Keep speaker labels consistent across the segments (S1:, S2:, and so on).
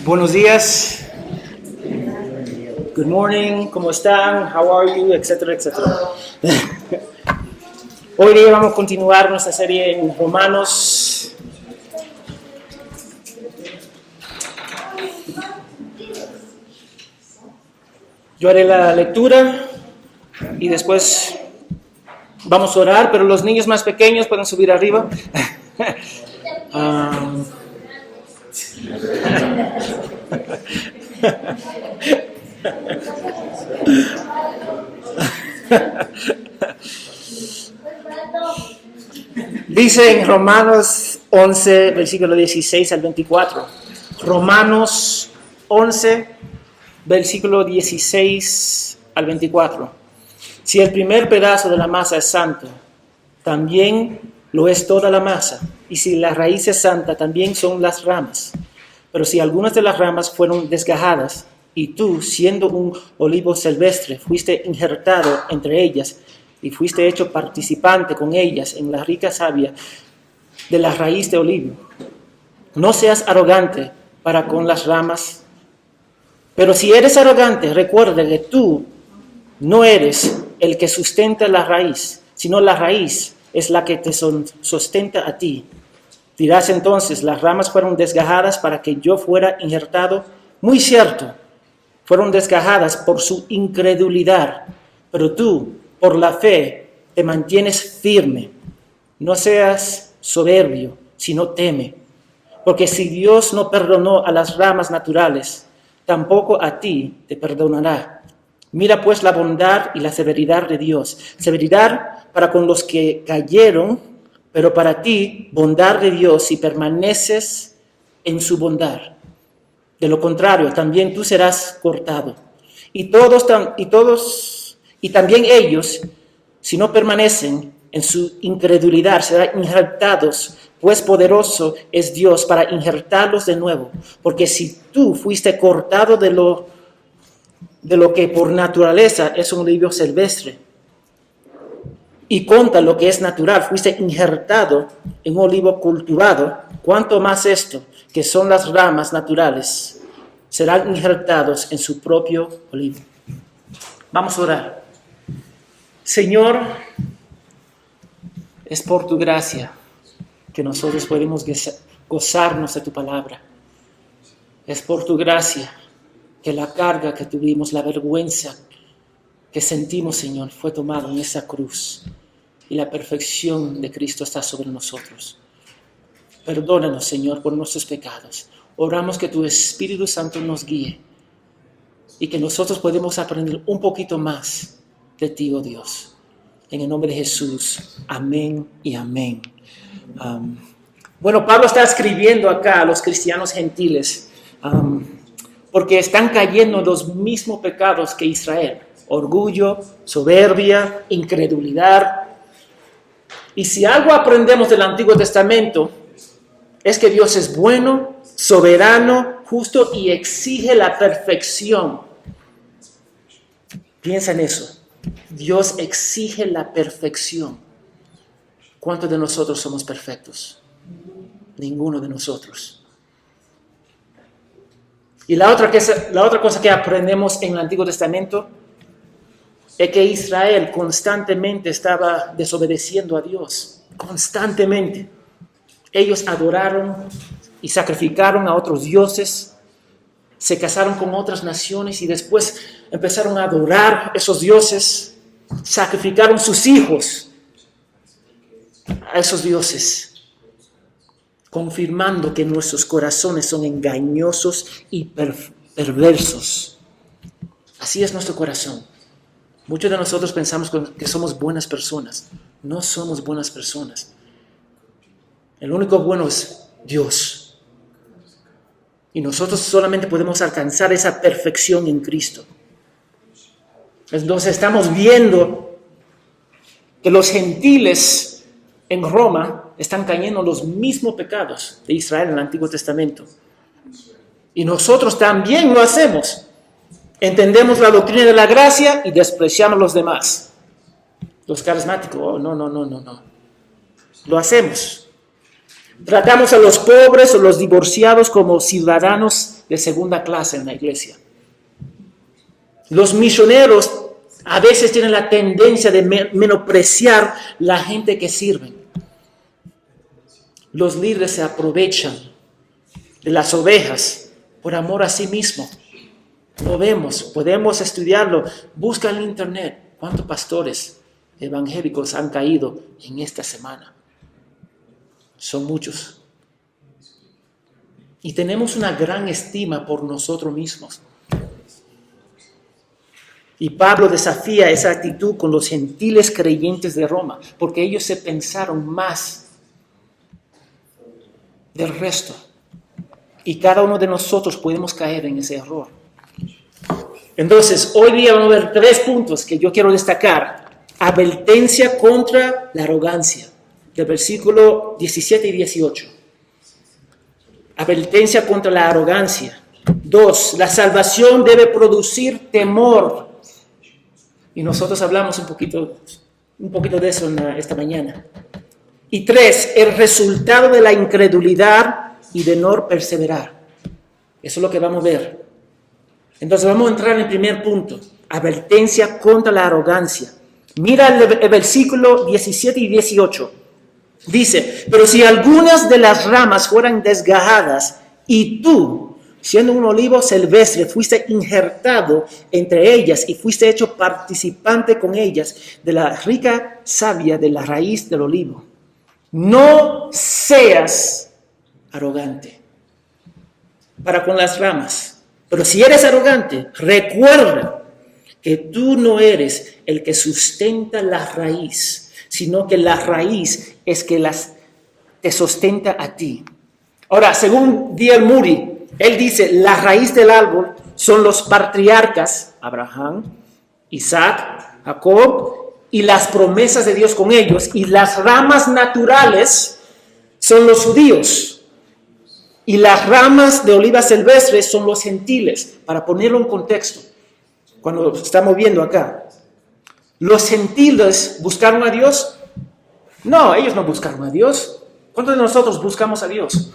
S1: Buenos días. Good morning. ¿Cómo están? How are you? Etcétera, etcétera. Hoy día vamos a continuar nuestra serie en Romanos. Yo haré la lectura y después vamos a orar, pero los niños más pequeños pueden subir arriba. Dice en Romanos 11, versículo 16 al 24. Romanos 11, versículo 16 al 24. Si el primer pedazo de la masa es santo, también lo es toda la masa. Y si la raíz es santa, también son las ramas. Pero si algunas de las ramas fueron desgajadas, y tú, siendo un olivo silvestre, fuiste injertado entre ellas, y fuiste hecho participante con ellas en la rica savia de la raíz de olivo, no seas arrogante para con las ramas. Pero si eres arrogante, recuerda que tú no eres el que sustenta la raíz, sino la raíz es la que te sustenta a ti. Dirás entonces, las ramas fueron desgajadas para que yo fuera injertado. Muy cierto, fueron desgajadas por su incredulidad, pero tú, por la fe, te mantienes firme. No seas soberbio, sino teme. Porque si Dios no perdonó a las ramas naturales, tampoco a ti te perdonará. Mira pues la bondad y la severidad de Dios. Severidad para con los que cayeron, pero para ti, bondad de Dios si permaneces en su bondad. De lo contrario, también tú serás cortado. Y también ellos, si no permanecen en su incredulidad, serán injertados, pues poderoso es Dios para injertarlos de nuevo. Porque si tú fuiste cortado de lo que por naturaleza es un olivo silvestre, y contra lo que es natural, fuiste injertado en un olivo cultivado, cuanto más esto, que son las ramas naturales, serán injertados en su propio olivo. Vamos a orar. Señor, es por tu gracia que nosotros podemos gozarnos de tu palabra. Es por tu gracia que la carga que tuvimos, la vergüenza que sentimos, Señor, fue tomada en esa cruz. Y la perfección de Cristo está sobre nosotros. Perdónanos, Señor, por nuestros pecados. Oramos que tu Espíritu Santo nos guíe y que nosotros podamos aprender un poquito más de ti, oh Dios. En el nombre de Jesús. Amén y amén. Bueno, Pablo está escribiendo acá a los cristianos gentiles porque están cayendo en los mismos pecados que Israel. Orgullo, soberbia, incredulidad. Y si algo aprendemos del Antiguo Testamento es que Dios es bueno, soberano, justo y exige la perfección. Piensa en eso. Dios exige la perfección. ¿Cuántos de nosotros somos perfectos? Ninguno de nosotros. Y la otra cosa que aprendemos en el Antiguo Testamento es que Israel constantemente estaba desobedeciendo a Dios. Constantemente. Ellos adoraron y sacrificaron a otros dioses, se casaron con otras naciones y después empezaron a adorar a esos dioses, sacrificaron sus hijos a esos dioses, confirmando que nuestros corazones son engañosos y perversos. Así es nuestro corazón. Muchos de nosotros pensamos que somos buenas personas. No somos buenas personas. El único bueno es Dios. Y nosotros solamente podemos alcanzar esa perfección en Cristo. Entonces estamos viendo que los gentiles en Roma están cayendo en los mismos pecados de Israel en el Antiguo Testamento. Y nosotros también lo hacemos. Entendemos la doctrina de la gracia y despreciamos a los demás. Los carismáticos, no. Lo hacemos. Tratamos a los pobres o los divorciados como ciudadanos de segunda clase en la iglesia. Los misioneros a veces tienen la tendencia de menospreciar la gente que sirven. Los líderes se aprovechan de las ovejas por amor a sí mismo. Lo vemos, podemos estudiarlo. Busca en internet cuántos pastores evangélicos han caído en esta semana. Son muchos. Y tenemos una gran estima por nosotros mismos. Y Pablo desafía esa actitud con los gentiles creyentes de Roma, porque ellos se pensaron más del resto. Y cada uno de nosotros podemos caer en ese error. Entonces, hoy día vamos a ver 3 puntos que yo quiero destacar. Advertencia contra la arrogancia, del versículo 17 y 18. Advertencia contra la arrogancia. 2, la salvación debe producir temor. Y nosotros hablamos un poquito de eso esta mañana. Y 3, el resultado de la incredulidad y de no perseverar. Eso es lo que vamos a ver. Entonces vamos a entrar en el primer punto. Advertencia contra la arrogancia. Mira el versículo 17 y 18. Dice, pero si algunas de las ramas fueran desgajadas y tú, siendo un olivo silvestre, fuiste injertado entre ellas y fuiste hecho participante con ellas de la rica savia de la raíz del olivo. No seas arrogante para con las ramas. Pero si eres arrogante, recuerda que tú no eres el que sustenta la raíz, sino que la raíz es que te sustenta a ti. Ahora, según D.L. Moody, él dice, la raíz del árbol son los patriarcas, Abraham, Isaac, Jacob, y las promesas de Dios con ellos, y las ramas naturales son los judíos, y las ramas de oliva silvestres son los gentiles, para ponerlo en contexto, cuando estamos viendo acá. ¿Los gentiles buscaron a Dios? No, ellos no buscaron a Dios. ¿Cuántos de nosotros buscamos a Dios?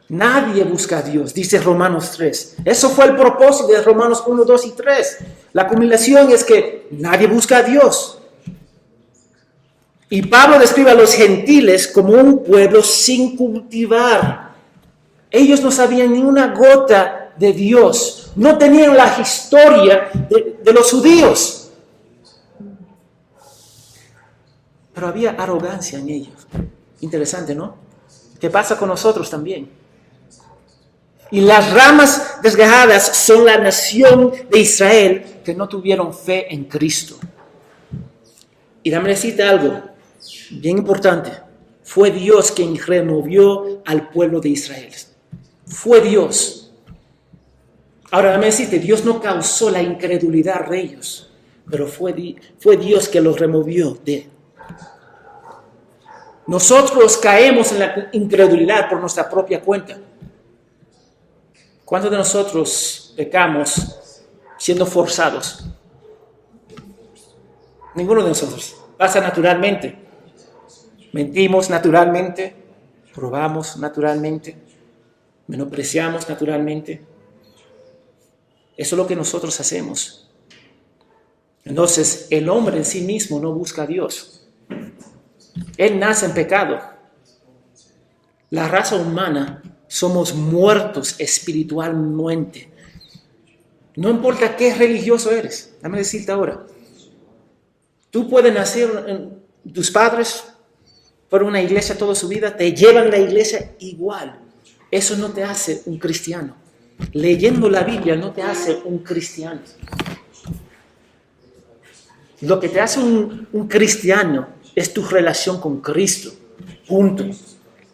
S1: Nadie busca a Dios, dice Romanos 3. Eso fue el propósito de Romanos 1, 2 y 3. La culminación es que nadie busca a Dios. Y Pablo describe a los gentiles como un pueblo sin cultivar. Ellos no sabían ni una gota de Dios. No tenían la historia de los judíos. Pero había arrogancia en ellos. Interesante, ¿no? ¿Qué pasa con nosotros también? Y las ramas desgajadas son la nación de Israel que no tuvieron fe en Cristo. Y dame decirte algo bien importante. Fue Dios quien removió al pueblo de Israel. Fue Dios. Ahora dame decirte, Dios no causó la incredulidad de ellos, pero fue Dios que los removió de. Nosotros caemos en la incredulidad por nuestra propia cuenta. ¿Cuántos de nosotros pecamos siendo forzados? Ninguno de nosotros. Pasa naturalmente. Mentimos naturalmente. Robamos naturalmente. Menospreciamos naturalmente. Eso es lo que nosotros hacemos. Entonces, el hombre en sí mismo no busca a Dios. Él nace en pecado. La raza humana somos muertos espiritualmente. No importa qué religioso eres. Déjame decirte ahora. Tú puedes nacer, tus padres fueron a una iglesia toda su vida, te llevan a la iglesia igual. Eso no te hace un cristiano. Leyendo la Biblia no te hace un cristiano. Lo que te hace un cristiano es tu relación con Cristo. Punto.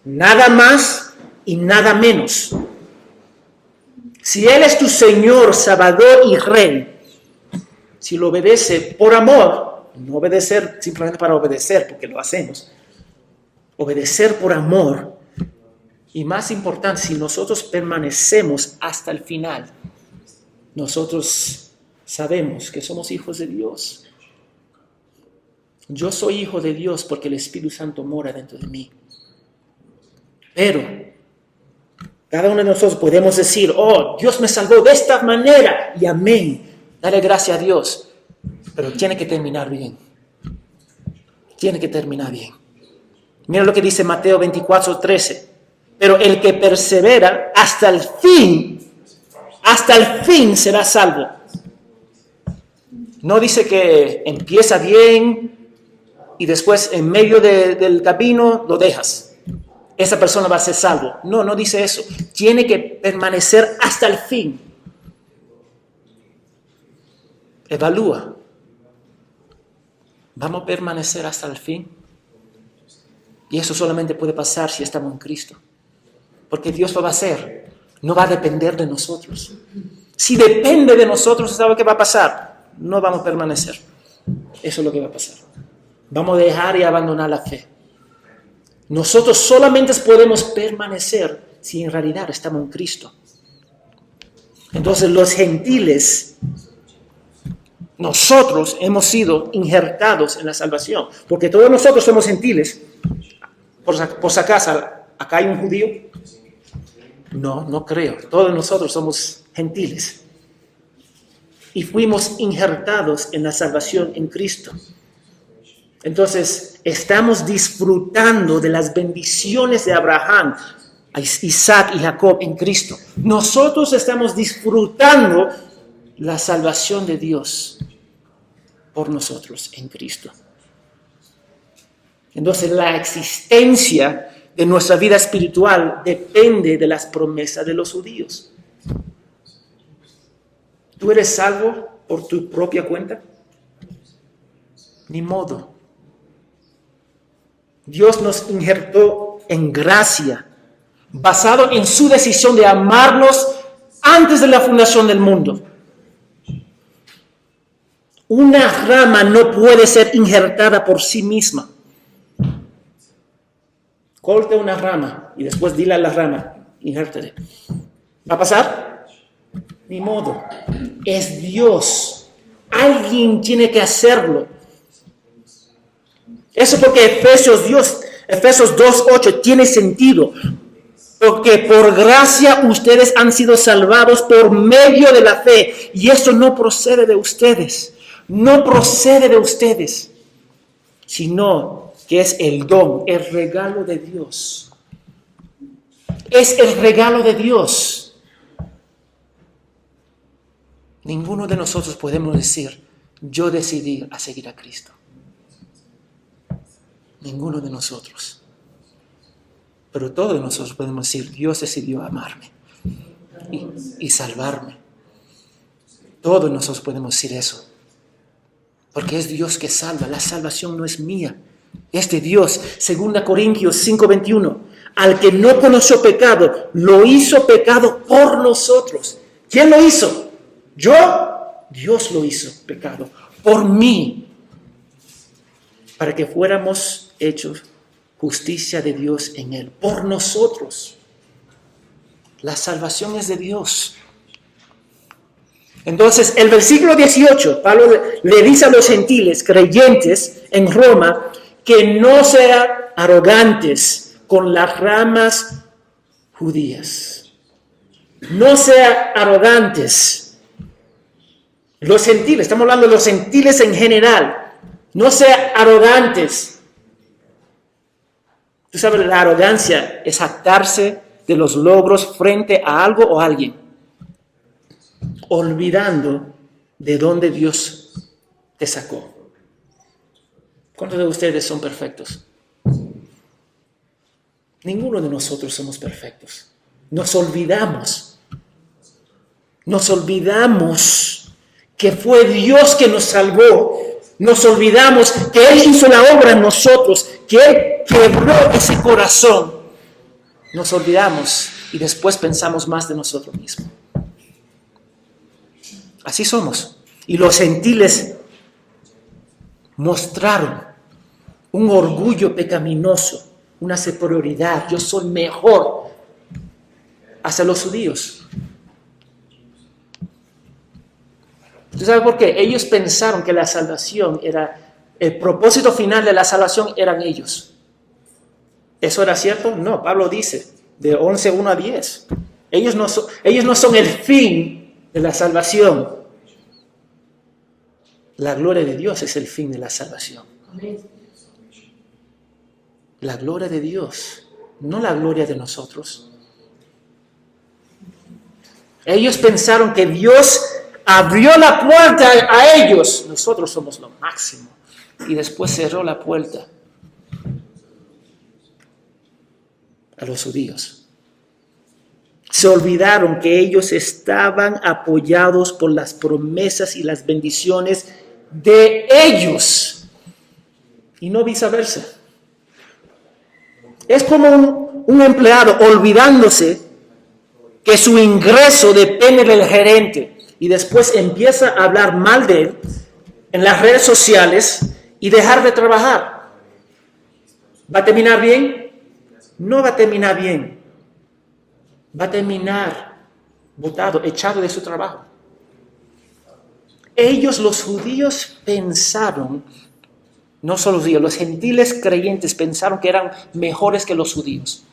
S1: Nada más y nada menos. Si Él es tu Señor, Salvador y Rey, si lo obedece por amor, no obedecer simplemente para obedecer, porque lo hacemos, obedecer por amor, y más importante, si nosotros permanecemos hasta el final, nosotros sabemos que somos hijos de Dios. Yo soy hijo de Dios porque el Espíritu Santo mora dentro de mí. Pero Cada uno de nosotros podemos decir, oh, Dios me salvó de esta manera, y amén. Dale gracias a Dios. Pero tiene que terminar bien. Tiene que terminar bien. Mira lo que dice Mateo 24:13. Pero el que persevera hasta el fin será salvo. No dice que empieza bien y después en medio del camino lo dejas. Esa persona va a ser salvo. No, no dice eso. Tiene que permanecer hasta el fin. Evalúa. ¿Vamos a permanecer hasta el fin? Y eso solamente puede pasar si estamos en Cristo. Porque Dios lo va a hacer. No va a depender de nosotros. Si depende de nosotros, ¿sabe qué va a pasar? No vamos a permanecer. Eso es lo que va a pasar. Vamos a dejar y abandonar la fe. Nosotros solamente podemos permanecer si en realidad estamos en Cristo. Entonces los gentiles, nosotros hemos sido injertados en la salvación. Porque todos nosotros somos gentiles. Por si acaso, ¿acá hay un judío? No creo. Todos nosotros somos gentiles. Y fuimos injertados en la salvación en Cristo. Entonces, estamos disfrutando de las bendiciones de Abraham, Isaac y Jacob en Cristo. Nosotros estamos disfrutando la salvación de Dios por nosotros en Cristo. Entonces, la existencia de nuestra vida espiritual depende de las promesas de los judíos. ¿Tú eres salvo por tu propia cuenta? Ni modo. Dios nos injertó en gracia, basado en su decisión de amarnos antes de la fundación del mundo. Una rama no puede ser injertada por sí misma. Corte una rama y después dile a la rama, injértale. ¿Va a pasar? Ni modo. Es Dios. Alguien tiene que hacerlo. Eso porque Efesios 2:8 tiene sentido. Porque por gracia ustedes han sido salvados por medio de la fe. Y eso no procede de ustedes. No procede de ustedes. Sino que es el don, el regalo de Dios. Es el regalo de Dios. Ninguno de nosotros podemos decir, yo decidí a seguir a Cristo. Ninguno de nosotros. Pero todos nosotros podemos decir, Dios decidió amarme y salvarme. Todos nosotros podemos decir eso. Porque es Dios que salva. La salvación no es mía. Es de Dios. 2 Corintios 5:21. Al que no conoció pecado, lo hizo pecado por nosotros. ¿Quién lo hizo? ¿Yo? Dios lo hizo pecado por mí. Para que fuéramos hechos justicia de Dios en él. Por nosotros. La salvación es de Dios. Entonces, el versículo 18, Pablo le dice a los gentiles creyentes en Roma que no sean arrogantes con las ramas judías. No sean arrogantes. Los gentiles, estamos hablando de los gentiles en general. No sean arrogantes. Tú sabes, la arrogancia es jactarse de los logros frente a algo o a alguien, olvidando de dónde Dios te sacó. ¿Cuántos de ustedes son perfectos? Ninguno de nosotros somos perfectos. Nos olvidamos que fue Dios que nos salvó. Nos olvidamos que Él hizo la obra en nosotros, que Él quebró ese corazón. Nos olvidamos y después pensamos más de nosotros mismos. Así somos. Y los gentiles mostraron un orgullo pecaminoso, una superioridad. Yo soy mejor hacia los judíos. ¿Tú sabes por qué? Ellos pensaron que la salvación era, el propósito final de la salvación eran ellos. ¿Eso era cierto? No, Pablo dice, de 11, 1 a 10. Ellos no son el fin de la salvación. La gloria de Dios es el fin de la salvación. La gloria de Dios, no la gloria de nosotros. Ellos pensaron que Dios abrió la puerta a ellos. Nosotros somos lo máximo. Y después cerró la puerta a los judíos. Se olvidaron que ellos estaban apoyados por las promesas y las bendiciones de ellos y no viceversa. Es como un empleado olvidándose que su ingreso depende del gerente y después empieza a hablar mal de él en las redes sociales y dejar de trabajar. ¿Va a terminar bien? No va a terminar bien. Va a terminar botado, echado de su trabajo. Ellos, los judíos, pensaron, no solo los judíos, los gentiles creyentes pensaron que eran mejores que los judíos.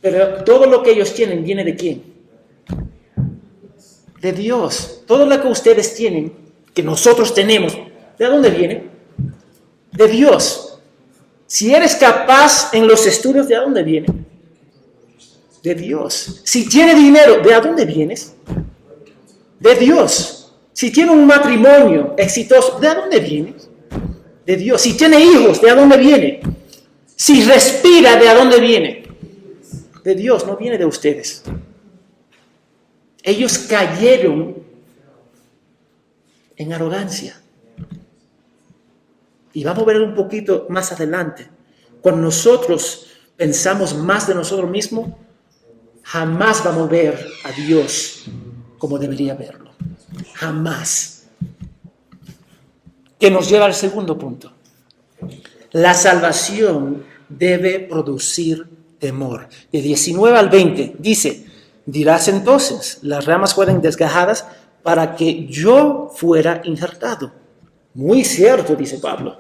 S1: Pero todo lo que ellos tienen viene ¿de quién? De Dios. Todo lo que ustedes tienen, que nosotros tenemos, ¿de dónde viene? De Dios. Si eres capaz en los estudios, ¿de dónde viene? De Dios. Si tienes dinero, ¿de dónde vienes? De Dios. Si tiene un matrimonio exitoso, ¿de dónde viene? De Dios. Si tiene hijos, ¿de dónde viene? Si respira, ¿de dónde viene? De Dios, no viene de ustedes. Ellos cayeron en arrogancia. Y vamos a ver un poquito más adelante. Cuando nosotros pensamos más de nosotros mismos, jamás vamos a ver a Dios como debería verlo. Jamás. Que nos lleva al segundo punto. La salvación debe producir temor. De 19 al 20 dice: dirás entonces, las ramas fueron desgajadas para que yo fuera injertado. Muy cierto, dice Pablo.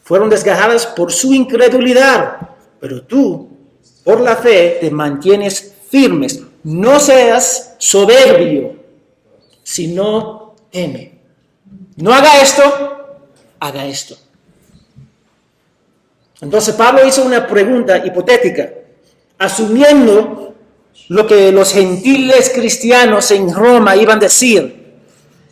S1: Fueron desgajadas por su incredulidad, pero tú, por la fe, te mantienes firmes. No seas soberbio, sino teme. No haga esto, haga esto. Entonces Pablo hizo una pregunta hipotética, asumiendo lo que los gentiles cristianos en Roma iban a decir.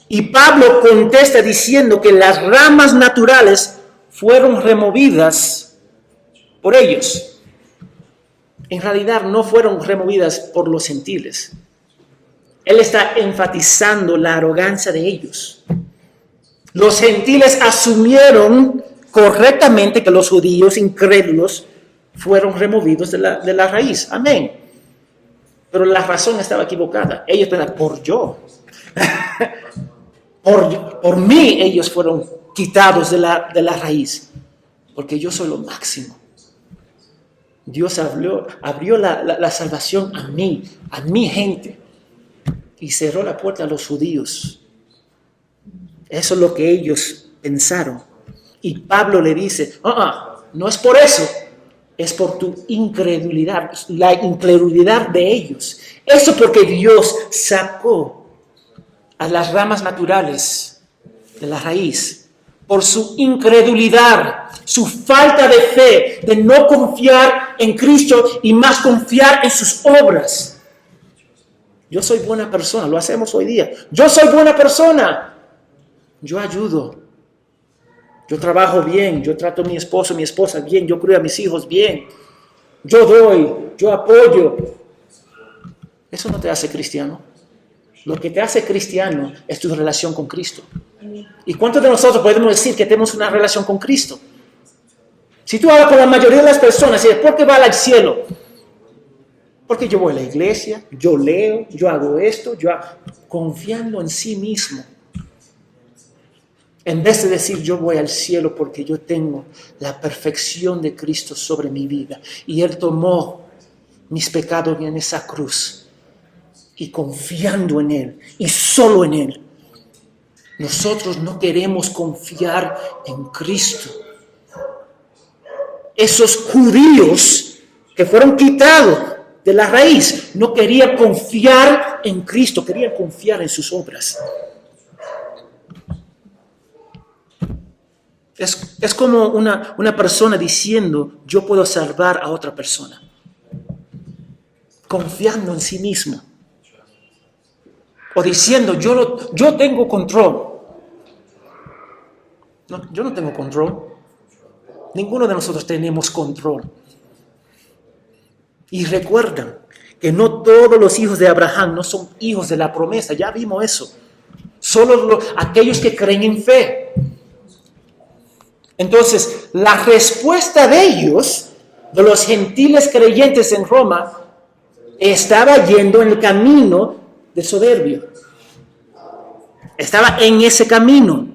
S1: Y Pablo contesta diciendo que las ramas naturales fueron removidas por ellos. En realidad no fueron removidas por los gentiles. Él está enfatizando la arrogancia de ellos. Los gentiles asumieron correctamente que los judíos incrédulos fueron removidos de la raíz. Amén. Pero la razón estaba equivocada. Ellos pensaban, por yo. por mí ellos fueron quitados de la raíz. Porque yo soy lo máximo. Dios abrió la salvación a mí, a mi gente. Y cerró la puerta a los judíos. Eso es lo que ellos pensaron. Y Pablo le dice, no es por eso. Es por tu incredulidad, la incredulidad de ellos. Eso porque Dios sacó a las ramas naturales de la raíz. Por su incredulidad, su falta de fe, de no confiar en Cristo y más confiar en sus obras. Yo soy buena persona, lo hacemos hoy día. Yo soy buena persona. Yo ayudo. Yo trabajo bien, yo trato a mi esposo, mi esposa bien, yo crío a mis hijos bien. Yo doy, yo apoyo. Eso no te hace cristiano. Lo que te hace cristiano es tu relación con Cristo. ¿Y cuántos de nosotros podemos decir que tenemos una relación con Cristo? Si tú hablas con la mayoría de las personas y dices, ¿por qué va al cielo? Porque yo voy a la iglesia, yo leo, yo hago esto, confiando en sí mismo. En vez de decir yo voy al cielo porque yo tengo la perfección de Cristo sobre mi vida. Y Él tomó mis pecados en esa cruz. Y confiando en Él y solo en Él. Nosotros no queremos confiar en Cristo. Esos judíos que fueron quitados de la raíz, no querían confiar en Cristo, querían confiar en sus obras. Es como una persona diciendo, yo puedo salvar a otra persona. Confiando en sí mismo. O diciendo, yo tengo control. No, yo no tengo control. Ninguno de nosotros tenemos control. Y recuerdan que no todos los hijos de Abraham no son hijos de la promesa. Ya vimos eso. Solo aquellos que creen en fe. Entonces, la respuesta de ellos, de los gentiles creyentes en Roma, estaba yendo en el camino de soberbio. Estaba en ese camino.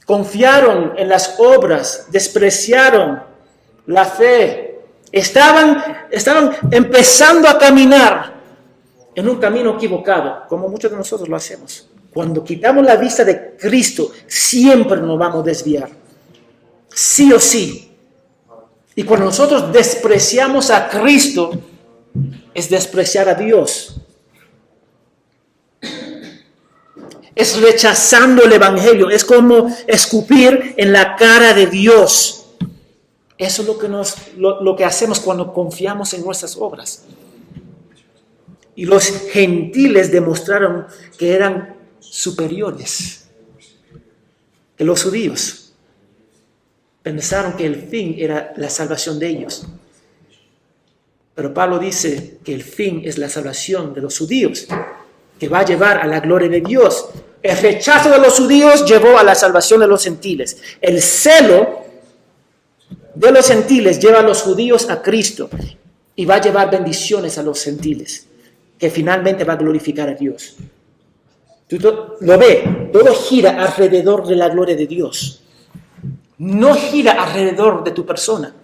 S1: Confiaron en las obras, despreciaron la fe. Estaban empezando a caminar en un camino equivocado, como muchos de nosotros lo hacemos. Cuando quitamos la vista de Cristo, siempre nos vamos a desviar. Sí o sí. Y cuando nosotros despreciamos a Cristo, es despreciar a Dios. Es rechazando el Evangelio. Es como escupir en la cara de Dios. Eso es lo que hacemos cuando confiamos en nuestras obras. Y los gentiles demostraron que eran superiores que los judíos. Pensaron que el fin era la salvación de ellos. Pero Pablo dice que el fin es la salvación de los judíos, que va a llevar a la gloria de Dios. El rechazo de los judíos llevó a la salvación de los gentiles. El celo de los gentiles lleva a los judíos a Cristo y va a llevar bendiciones a los gentiles, que finalmente va a glorificar a Dios. Tú lo ves, todo gira alrededor de la gloria de Dios. No gira alrededor de tu persona.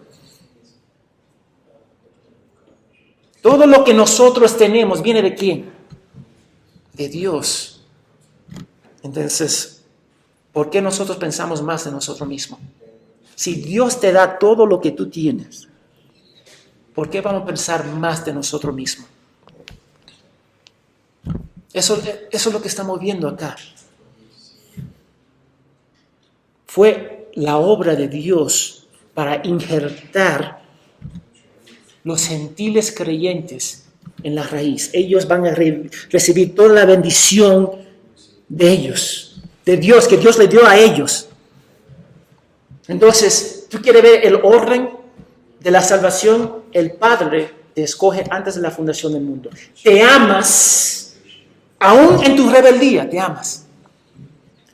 S1: Todo lo que nosotros tenemos viene ¿de quién? De Dios. Entonces, ¿por qué nosotros pensamos más de nosotros mismos? Si Dios te da todo lo que tú tienes, ¿por qué vamos a pensar más de nosotros mismos? Eso es lo que estamos viendo acá. Fue la obra de Dios para injertar los gentiles creyentes en la raíz. Ellos van a recibir toda la bendición de ellos, de Dios, que Dios le dio a ellos. Entonces, ¿tú quieres ver el orden de la salvación? El Padre te escoge antes de la fundación del mundo. Te amas. Aún en tu rebeldía te amas.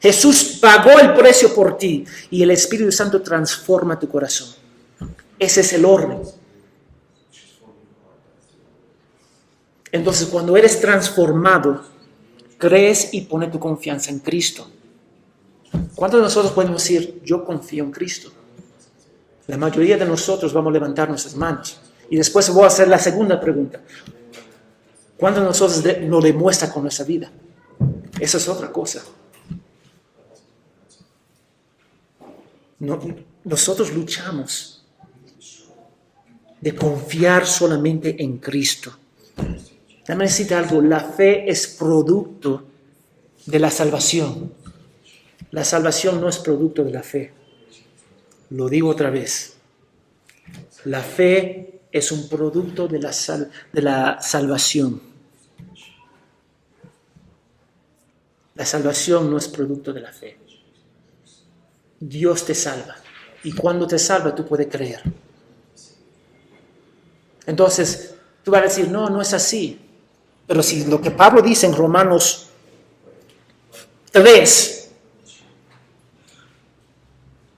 S1: Jesús pagó el precio por ti y el Espíritu Santo transforma tu corazón. Ese es el orden. Entonces, cuando eres transformado, crees y pones tu confianza en Cristo. ¿Cuántos de nosotros podemos decir, yo confío en Cristo? La mayoría de nosotros vamos a levantar nuestras manos. Y después voy a hacer la segunda pregunta. ¿Cuántos de nosotros lo demuestra con nuestra vida? Esa es otra cosa. Nosotros luchamos de confiar solamente en Cristo. Déjame decirte algo, la fe es producto de la salvación. La salvación no es producto de la fe. Lo digo otra vez. La fe es un producto de la salvación. La salvación no es producto de la fe. Dios te salva. Y cuando te salva, tú puedes creer. Entonces, tú vas a decir, no es así. Pero si lo que Pablo dice en Romanos 3,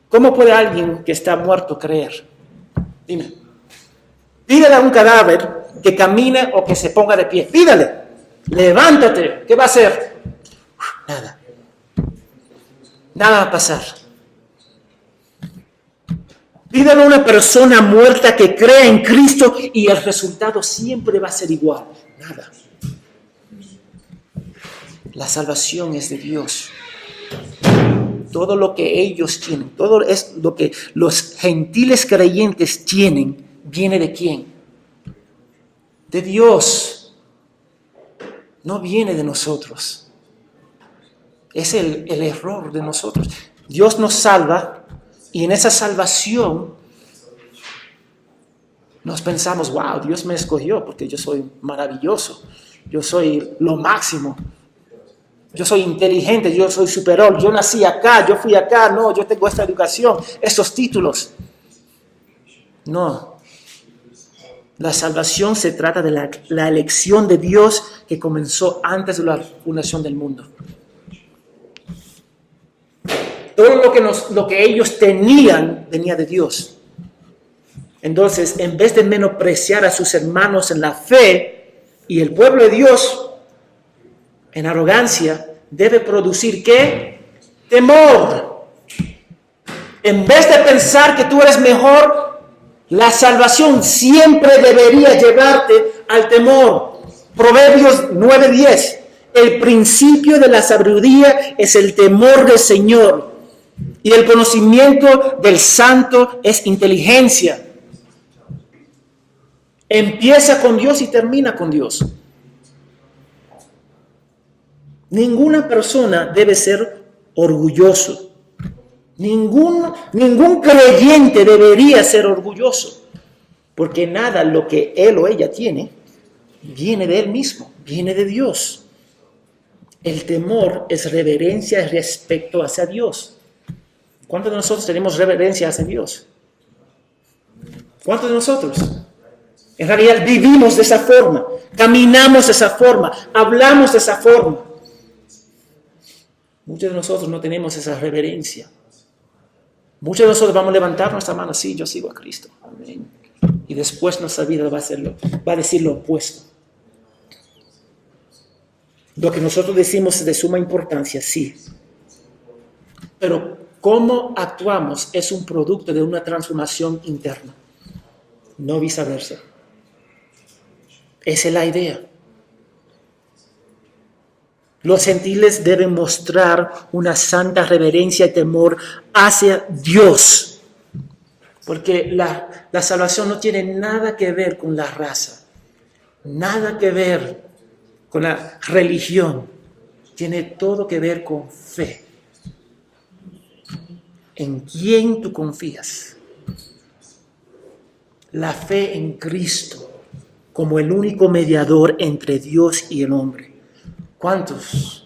S1: ¿cómo puede alguien que está muerto creer? Dime. Pídale a un cadáver que camine o que se ponga de pie. Pídale. Levántate. ¿Qué va a hacer? Nada. Nada va a pasar. Pídale a una persona muerta que crea en Cristo y el resultado siempre va a ser igual. Nada. La salvación es de Dios. Todo lo que ellos tienen, todo es lo que los gentiles creyentes tienen, ¿Viene de quién? De Dios. No viene de nosotros. Es el error de nosotros. Dios nos salva y en esa salvación nos pensamos, wow, Dios me escogió porque yo soy maravilloso. Yo soy lo máximo. Yo soy inteligente, yo soy superior. Yo nací acá, yo fui acá. No, yo tengo esta educación, estos títulos. No. La salvación se trata de la elección de Dios que comenzó antes de la fundación del mundo. Todo lo que ellos tenían venía de Dios. Entonces, en vez de menospreciar a sus hermanos en la fe y el pueblo de Dios en arrogancia, debe producir ¿qué? Temor. En vez de pensar que tú eres mejor, la salvación siempre debería llevarte al temor. Proverbios 9:10. El principio de la sabiduría es el temor del Señor, y el conocimiento del santo es inteligencia. Empieza con Dios y termina con Dios. Ninguna persona debe ser orgulloso. Ningún creyente debería ser orgulloso, porque nada lo que él o ella tiene viene de él mismo, viene de Dios. El temor es reverencia y respeto hacia Dios. ¿Cuántos de nosotros tenemos reverencia hacia Dios? ¿Cuántos de nosotros? En realidad vivimos de esa forma, caminamos de esa forma, hablamos de esa forma. Muchos de nosotros no tenemos esa reverencia. Muchos de nosotros vamos a levantar nuestra mano, sí, yo sigo a Cristo. Amén. Y después nuestra vida va a decir lo opuesto. Lo que nosotros decimos es de suma importancia, sí. Pero cómo actuamos es un producto de una transformación interna, no viceversa. Esa es la idea. Los gentiles deben mostrar una santa reverencia y temor hacia Dios. Porque la salvación no tiene nada que ver con la raza. Nada que ver con la religión. Tiene todo que ver con fe. ¿En quién tú confías? La fe en Cristo como el único mediador entre Dios y el hombre. ¿Cuántos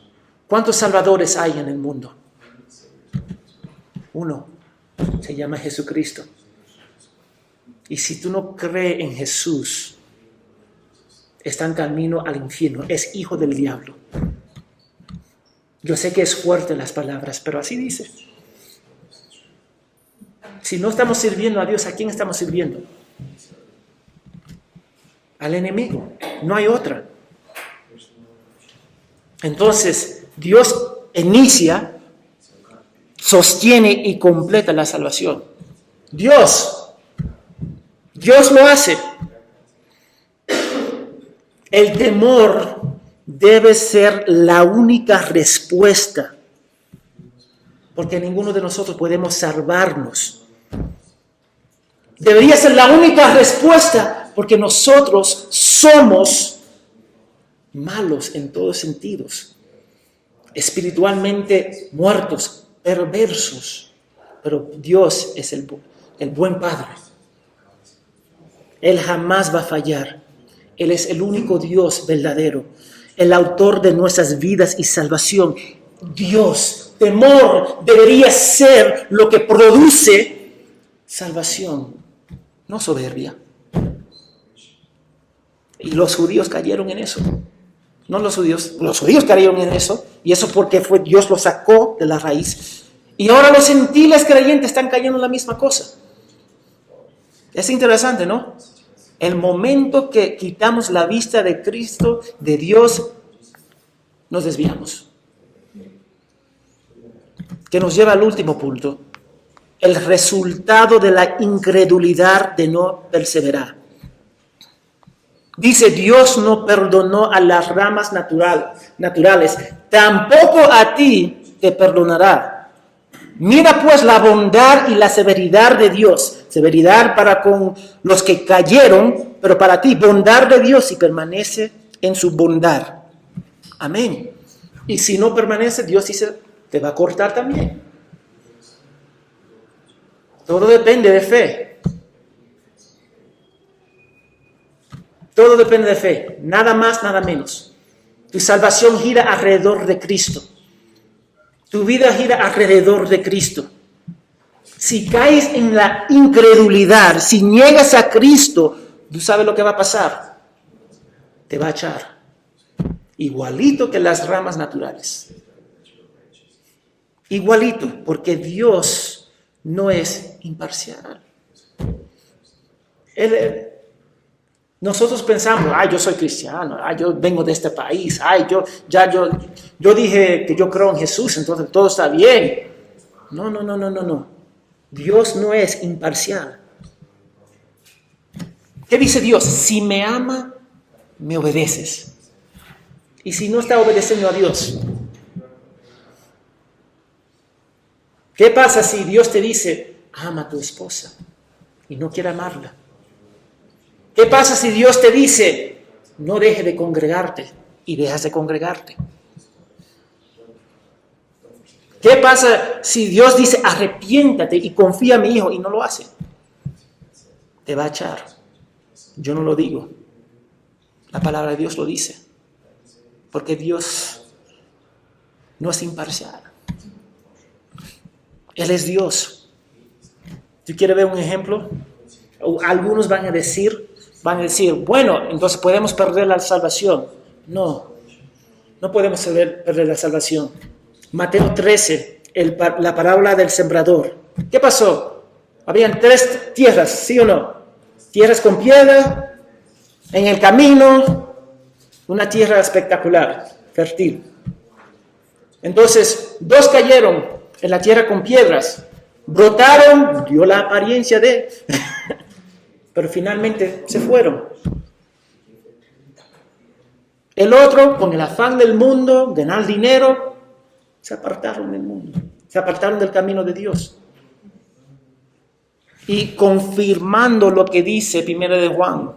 S1: salvadores hay en el mundo? Uno, se llama Jesucristo. Y si tú no crees en Jesús, está en camino al infierno, es hijo del diablo. Yo sé que es fuerte las palabras, pero así dice. Si no estamos sirviendo a Dios, ¿a quién estamos sirviendo? Al enemigo, no hay otra. Entonces, Dios inicia, sostiene y completa la salvación. Dios lo hace. El temor debe ser la única respuesta, porque ninguno de nosotros podemos salvarnos. Debería ser la única respuesta, porque nosotros somos malos en todos sentidos, espiritualmente muertos, perversos, pero Dios es el buen Padre. Él jamás va a fallar. Él es el único Dios verdadero, el autor de nuestras vidas y salvación. Dios, temor debería ser lo que produce salvación, no soberbia. Y los judíos cayeron en eso. No los judíos cayeron en eso, y eso porque Dios lo sacó de la raíz. Y ahora los gentiles creyentes están cayendo en la misma cosa. Es interesante, ¿no? El momento que quitamos la vista de Cristo, de Dios, nos desviamos. Que nos lleva al último punto. El resultado de la incredulidad de no perseverar. Dice, Dios no perdonó a las ramas naturales, tampoco a ti te perdonará. Mira pues la bondad y la severidad de Dios. Severidad para con los que cayeron, pero para ti, bondad de Dios y permanece en su bondad. Amén. Y si no permanece, Dios dice, te va a cortar también. Todo depende de fe. Todo depende de fe. Nada más, nada menos. Tu salvación gira alrededor de Cristo. Tu vida gira alrededor de Cristo. Si caes en la incredulidad, si niegas a Cristo, ¿tú sabes lo que va a pasar? Te va a echar. Igualito que las ramas naturales. Igualito, porque Dios no es imparcial. Nosotros pensamos, yo soy cristiano, yo vengo de este país, yo dije que yo creo en Jesús, entonces todo está bien. No. Dios no es imparcial. ¿Qué dice Dios? Si me ama, me obedeces. Y si no está obedeciendo a Dios, ¿qué pasa si Dios te dice, ama a tu esposa y no quiere amarla? ¿Qué pasa si Dios te dice, no dejes de congregarte y dejas de congregarte? ¿Qué pasa si Dios dice, arrepiéntate y confía en mi hijo y no lo hace? Te va a echar. Yo no lo digo. La palabra de Dios lo dice. Porque Dios no es imparcial. Él es Dios. ¿Tú quieres ver un ejemplo? Algunos van a decir, bueno, entonces podemos perder la salvación. No podemos perder la salvación. Mateo 13, la parábola del sembrador. ¿Qué pasó? Habían 3 tierras, ¿sí o no? Tierras con piedra, en el camino, una tierra espectacular, fértil. Entonces, 2 cayeron en la tierra con piedras, brotaron, dio la apariencia de, pero finalmente se fueron. El otro, con el afán del mundo, ganar dinero, se apartaron del mundo, se apartaron del camino de Dios. Y confirmando lo que dice 1 de Juan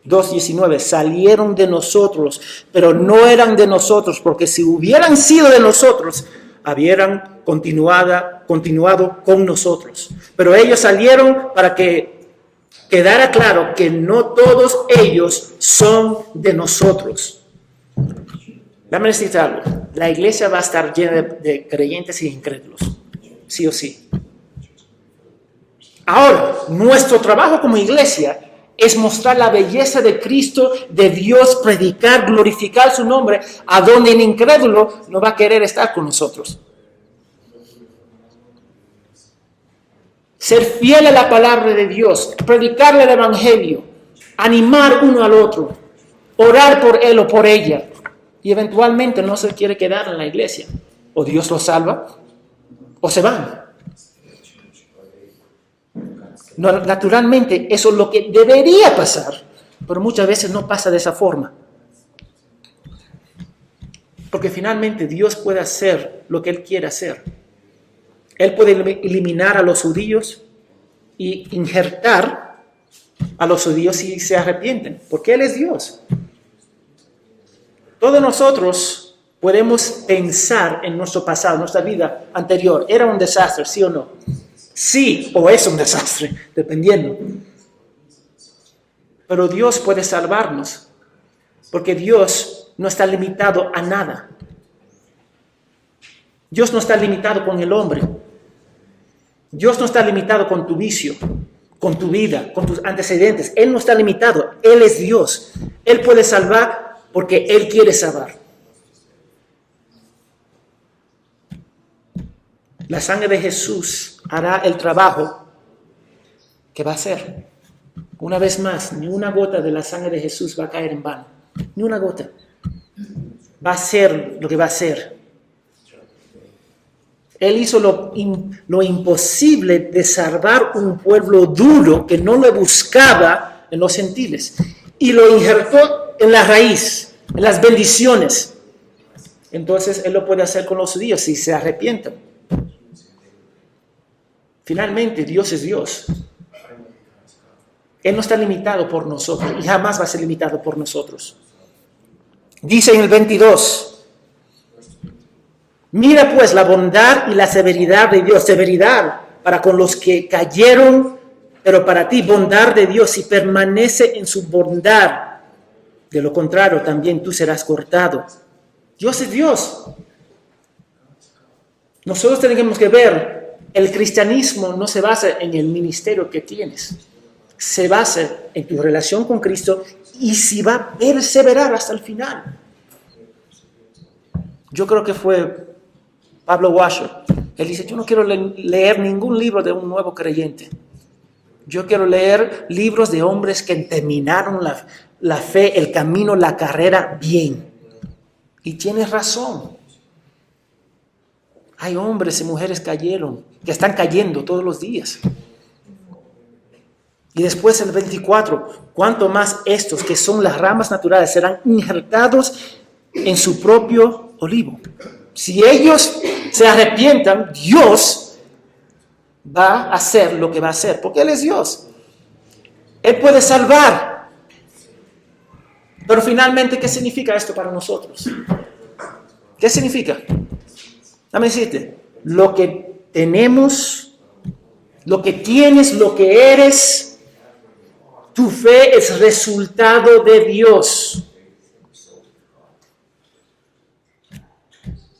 S1: 2:19, salieron de nosotros, pero no eran de nosotros, porque si hubieran sido de nosotros, habrían continuado con nosotros. Pero ellos salieron para que quedara claro que no todos ellos son de nosotros. Déjame decirte algo. La iglesia va a estar llena de creyentes y incrédulos, sí o sí. Ahora, nuestro trabajo como iglesia es mostrar la belleza de Cristo, de Dios, predicar, glorificar su nombre, a donde el incrédulo no va a querer estar con nosotros. Ser fiel a la palabra de Dios, predicarle el evangelio, animar uno al otro, orar por él o por ella. Y eventualmente no se quiere quedar en la iglesia. O Dios los salva, o se van. No, naturalmente, eso es lo que debería pasar, pero muchas veces no pasa de esa forma. Porque finalmente Dios puede hacer lo que Él quiere hacer. Él puede eliminar a los judíos y injertar a los judíos si se arrepienten, porque Él es Dios. Todos nosotros podemos pensar en nuestro pasado, nuestra vida anterior. ¿Era un desastre, sí o no? Sí, o es un desastre, dependiendo. Pero Dios puede salvarnos, porque Dios no está limitado a nada. Dios no está limitado con el hombre. Dios no está limitado con tu vicio, con tu vida, con tus antecedentes. Él no está limitado. Él es Dios. Él puede salvar porque Él quiere salvar. La sangre de Jesús hará el trabajo que va a hacer. Una vez más, ni una gota de la sangre de Jesús va a caer en vano. Ni una gota. Va a hacer lo que va a hacer. Él hizo lo imposible de salvar un pueblo duro que no le buscaba en los gentiles. Y lo injertó en la raíz, en las bendiciones. Entonces Él lo puede hacer con los judíos si se arrepienten. Finalmente, Dios es Dios. Él no está limitado por nosotros y jamás va a ser limitado por nosotros. Dice en el 22, mira pues la bondad y la severidad de Dios, severidad para con los que cayeron, pero para ti bondad de Dios, y permanece en su bondad. De lo contrario, también tú serás cortado. Dios es Dios. Nosotros tenemos que ver, el cristianismo no se basa en el ministerio que tienes. Se basa en tu relación con Cristo y si va a perseverar hasta el final. Yo creo que fue Pablo Washer. Él dice, yo no quiero leer ningún libro de un nuevo creyente. Yo quiero leer libros de hombres que terminaron la fe, el camino, la carrera bien. Y tienes razón. Hay hombres y mujeres que están cayendo todos los días. Y después el 24, cuanto más estos que son las ramas naturales serán injertados en su propio olivo. Si ellos se arrepientan, Dios va a hacer lo que va a hacer, porque Él es Dios. Él puede salvar. Pero finalmente, ¿qué significa esto para nosotros? ¿Qué significa? Déjame decirte, lo que tenemos, lo que tienes, lo que eres, tu fe es resultado de Dios.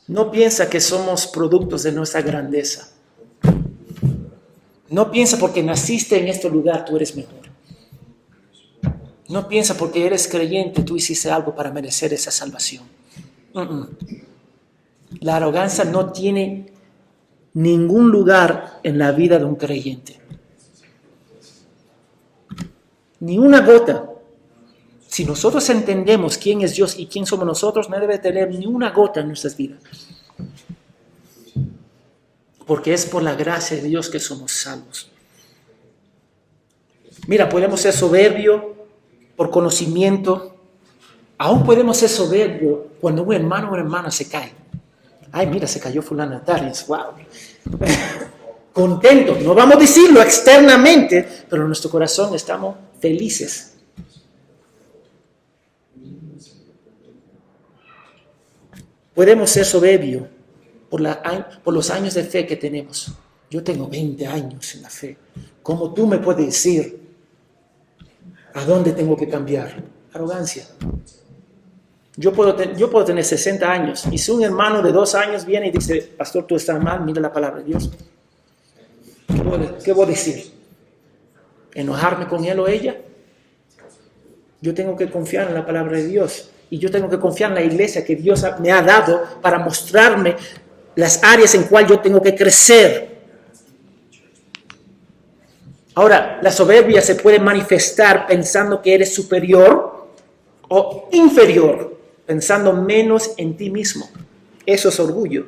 S1: No piensa que somos productos de nuestra grandeza. No piensa porque naciste en este lugar, tú eres mejor. No piensa porque eres creyente, tú hiciste algo para merecer esa salvación. La arrogancia no tiene ningún lugar en la vida de un creyente. Ni una gota. Si nosotros entendemos quién es Dios y quién somos nosotros, no debe tener ni una gota en nuestras vidas. Porque es por la gracia de Dios que somos salvos. Mira, podemos ser soberbios por conocimiento. Aún podemos ser soberbios cuando un hermano o una hermana se cae. Ay, mira, se cayó fulana tal. Wow. Contentos. No vamos a decirlo externamente, pero en nuestro corazón estamos felices. Podemos ser soberbios por los años de fe que tenemos. Yo tengo 20 años en la fe. ¿Cómo tú me puedes decir a dónde tengo que cambiar? Arrogancia. Yo puedo tener 60 años y si un hermano de 2 años viene y dice, pastor, tú estás mal, mira la palabra de Dios. ¿Qué voy a decir? ¿Enojarme con él o ella? Yo tengo que confiar en la palabra de Dios. Y yo tengo que confiar en la iglesia que Dios me ha dado para mostrarme las áreas en cuales yo tengo que crecer. Ahora, la soberbia se puede manifestar pensando que eres superior o inferior, pensando menos en ti mismo. Eso es orgullo.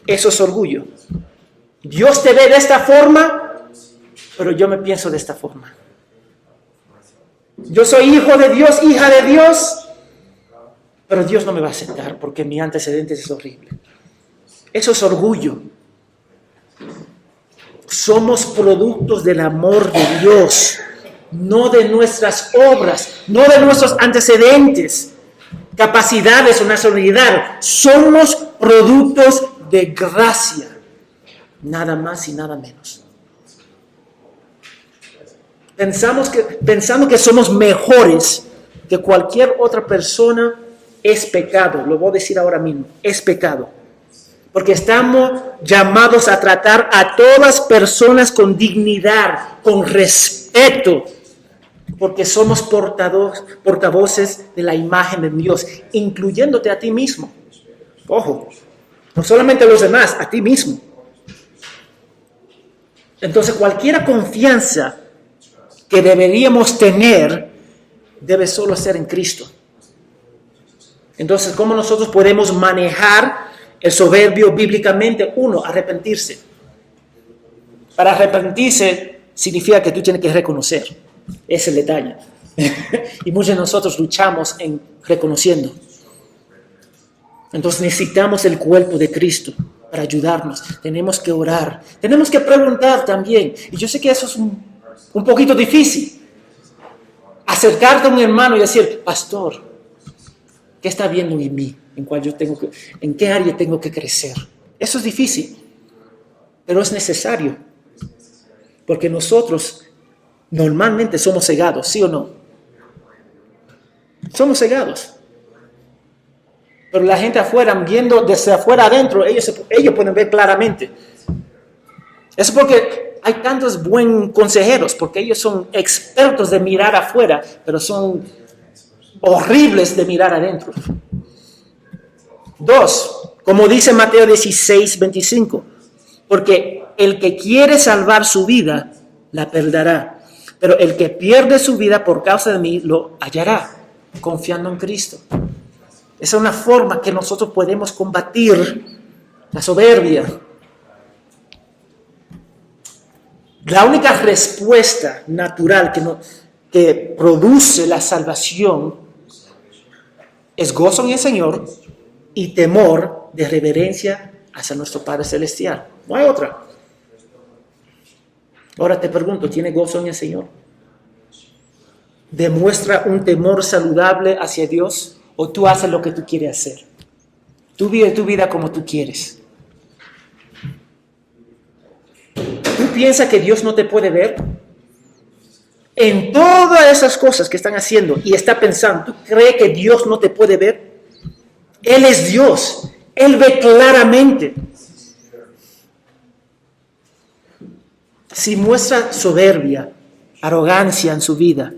S1: Eso es orgullo. Dios te ve de esta forma, pero yo me pienso de esta forma. Yo soy hijo de Dios, hija de Dios, pero Dios no me va a aceptar porque mi antecedente es horrible. Eso es orgullo. Somos productos del amor de Dios, no de nuestras obras, no de nuestros antecedentes, capacidades o nacionalidad. Somos productos de gracia, nada más y nada menos. Pensando que somos mejores que cualquier otra persona es pecado. Lo voy a decir ahora mismo, es pecado. Porque estamos llamados a tratar a todas personas con dignidad, con respeto, porque somos portavoces de la imagen de Dios, incluyéndote a ti mismo. Ojo, no solamente a los demás, a ti mismo. Entonces, cualquier confianza que deberíamos tener debe solo ser en Cristo. Entonces, ¿cómo nosotros podemos manejar el soberbio bíblicamente? Uno, arrepentirse. Para arrepentirse significa que tú tienes que reconocer. Ese es el detalle. Y muchos de nosotros luchamos en reconociendo. Entonces necesitamos el cuerpo de Cristo. para ayudarnos. Tenemos que orar. Tenemos que preguntar también. Y yo sé que eso es un poquito difícil. Acercarte a un hermano y decir, pastor, ¿qué está viendo en mí? ¿En qué área tengo que crecer? Eso es difícil, pero es necesario. Porque nosotros normalmente somos cegados, ¿sí o no? Somos cegados. Pero la gente afuera, viendo desde afuera adentro, ellos pueden ver claramente. Eso es porque hay tantos buenos consejeros, porque ellos son expertos de mirar afuera, pero son horribles de mirar adentro. 2, como dice Mateo 16:25, porque el que quiere salvar su vida, la perderá. Pero el que pierde su vida por causa de mí, lo hallará, confiando en Cristo. Esa es una forma que nosotros podemos combatir la soberbia. La única respuesta natural que produce la salvación es gozo en el Señor y temor de reverencia hacia nuestro Padre Celestial. No hay otra. Ahora te pregunto, ¿tiene gozo en el Señor? ¿Demuestra un temor saludable hacia Dios? ¿O tú haces lo que tú quieres hacer? Tú vives tu vida como tú quieres. ¿Tú piensas que Dios no te puede ver? En todas esas cosas que están haciendo y está pensando, ¿tú crees que Dios no te puede ver? Él es Dios. Él ve claramente. Si muestra soberbia, arrogancia en su vida,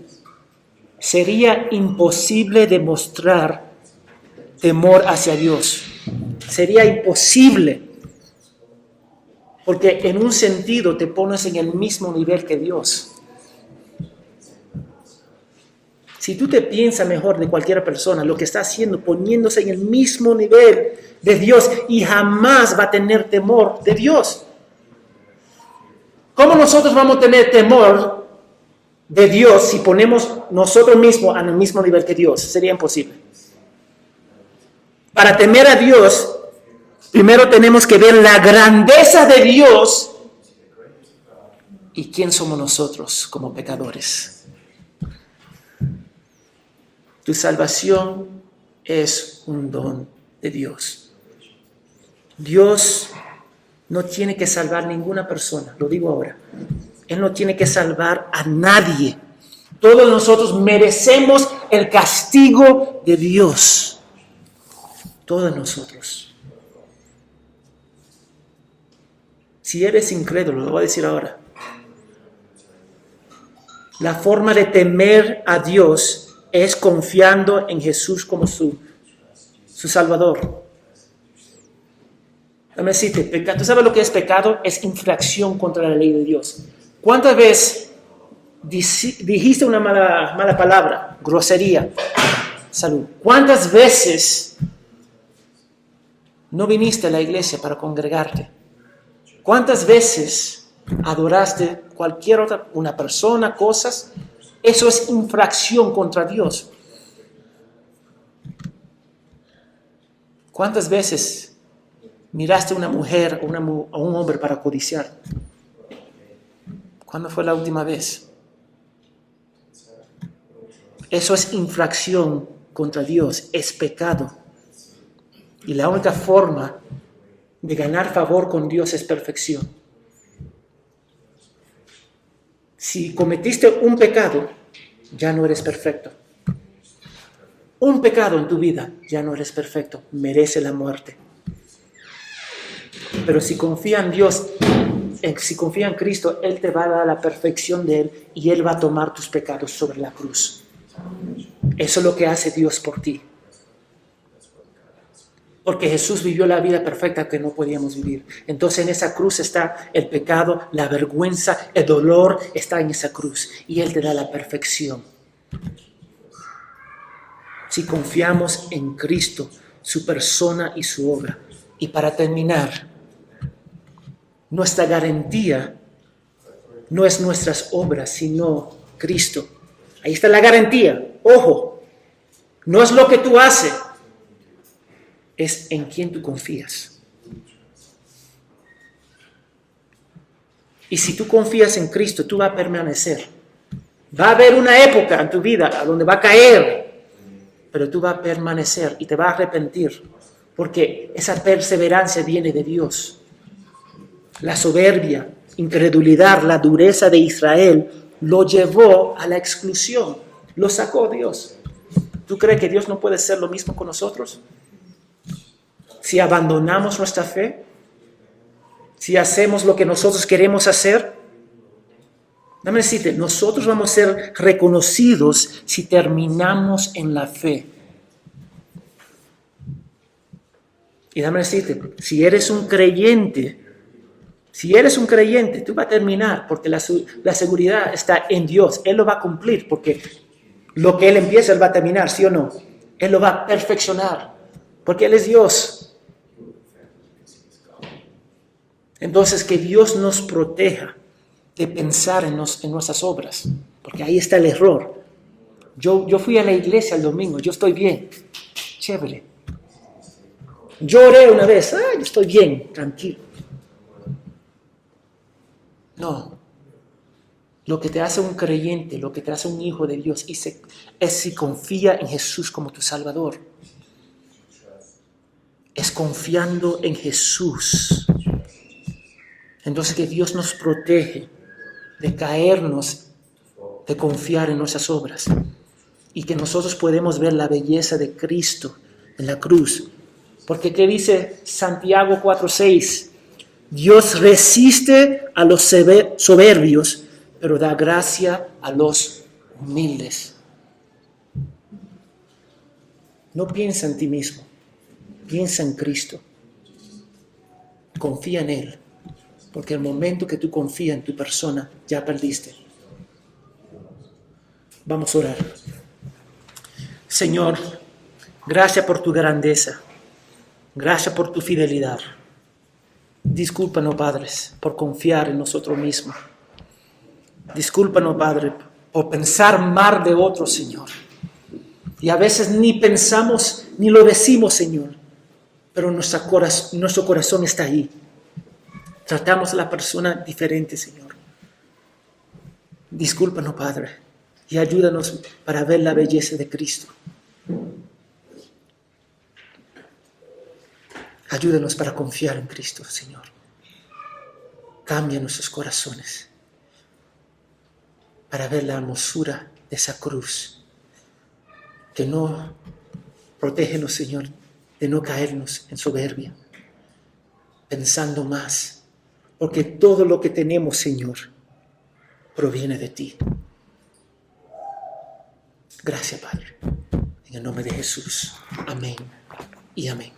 S1: sería imposible demostrar temor hacia Dios. Sería imposible. Porque en un sentido te pones en el mismo nivel que Dios. Si tú te piensas mejor de cualquier persona, lo que está haciendo, poniéndose en el mismo nivel de Dios y jamás va a tener temor de Dios. ¿Cómo nosotros vamos a tener temor de Dios si ponemos nosotros mismos en el mismo nivel que Dios? Sería imposible. Para temer a Dios, primero tenemos que ver la grandeza de Dios y quién somos nosotros como pecadores. Tu salvación es un don de Dios. Dios no tiene que salvar ninguna persona, lo digo ahora. Él no tiene que salvar a nadie. Todos nosotros merecemos el castigo de Dios. Todos nosotros. Si eres incrédulo, lo voy a decir ahora. La forma de temer a Dios es confiando en Jesús como su Salvador. Déjame decirte, ¿tú sabes lo que es pecado? Es infracción contra la ley de Dios. ¿Cuántas veces dijiste una mala palabra, grosería, salud? ¿Cuántas veces no viniste a la iglesia para congregarte? ¿Cuántas veces adoraste cualquier otra, una persona, cosas? Eso es infracción contra Dios. ¿Cuántas veces miraste a una mujer o a un hombre para codiciar? ¿Cuándo fue la última vez? Eso es infracción contra Dios, es pecado. Y la única forma de ganar favor con Dios es perfección. Si cometiste un pecado, ya no eres perfecto. Un pecado en tu vida, ya no eres perfecto. Merece la muerte. Pero si confía en Dios, si confía en Cristo, Él te va a dar la perfección de Él y Él va a tomar tus pecados sobre la cruz. Eso es lo que hace Dios por ti. Porque Jesús vivió la vida perfecta que no podíamos vivir. Entonces en esa cruz está el pecado, la vergüenza, el dolor está en esa cruz. Y Él te da la perfección. Si confiamos en Cristo, su persona y su obra. Y para terminar, nuestra garantía no es nuestras obras, sino Cristo. Ahí está la garantía. Ojo, no es lo que tú haces. Es en quien tú confías. Y si tú confías en Cristo, tú vas a permanecer. Va a haber una época en tu vida donde va a caer, pero tú vas a permanecer y te vas a arrepentir, porque esa perseverancia viene de Dios. La soberbia, incredulidad, la dureza de Israel lo llevó a la exclusión, lo sacó Dios. ¿Tú crees que Dios no puede hacer lo mismo con nosotros? Si abandonamos nuestra fe, si hacemos lo que nosotros queremos hacer, déjame decirte, nosotros vamos a ser reconocidos si terminamos en la fe. Y déjame decirte, si eres un creyente, tú vas a terminar, porque la seguridad está en Dios. Él lo va a cumplir, porque lo que Él empieza, Él va a terminar, ¿sí o no? Él lo va a perfeccionar, porque Él es Dios. Entonces, que Dios nos proteja de pensar en nuestras obras, porque ahí está el error. Yo fui a la iglesia el domingo, yo estoy bien, chévere. Lloré una vez, yo estoy bien, tranquilo. No. Lo que te hace un creyente, lo que te hace un hijo de Dios, es si confía en Jesús como tu Salvador. Es confiando en Jesús. Entonces que Dios nos protege de caernos, de confiar en nuestras obras. Y que nosotros podemos ver la belleza de Cristo en la cruz. Porque ¿qué dice Santiago 4:6? Dios resiste a los soberbios, pero da gracia a los humildes. No piensa en ti mismo, piensa en Cristo. Confía en Él, porque el momento que tú confías en tu persona, ya perdiste. Vamos a orar. Señor, gracias por tu grandeza, gracias por tu fidelidad. Discúlpanos, padres, por confiar en nosotros mismos. Discúlpanos, Padre, por pensar mal de otros, Señor. Y a veces ni pensamos, ni lo decimos, Señor. Pero nuestro corazón está ahí. Tratamos a la persona diferente, Señor. Discúlpanos, Padre, y ayúdanos para ver la belleza de Cristo. Ayúdanos para confiar en Cristo, Señor. Cambia nuestros corazones para ver la hermosura de esa cruz. Que no protégenos, Señor, de no caernos en soberbia, pensando más, porque todo lo que tenemos, Señor, proviene de ti. Gracias, Padre. En el nombre de Jesús. Amén y amén.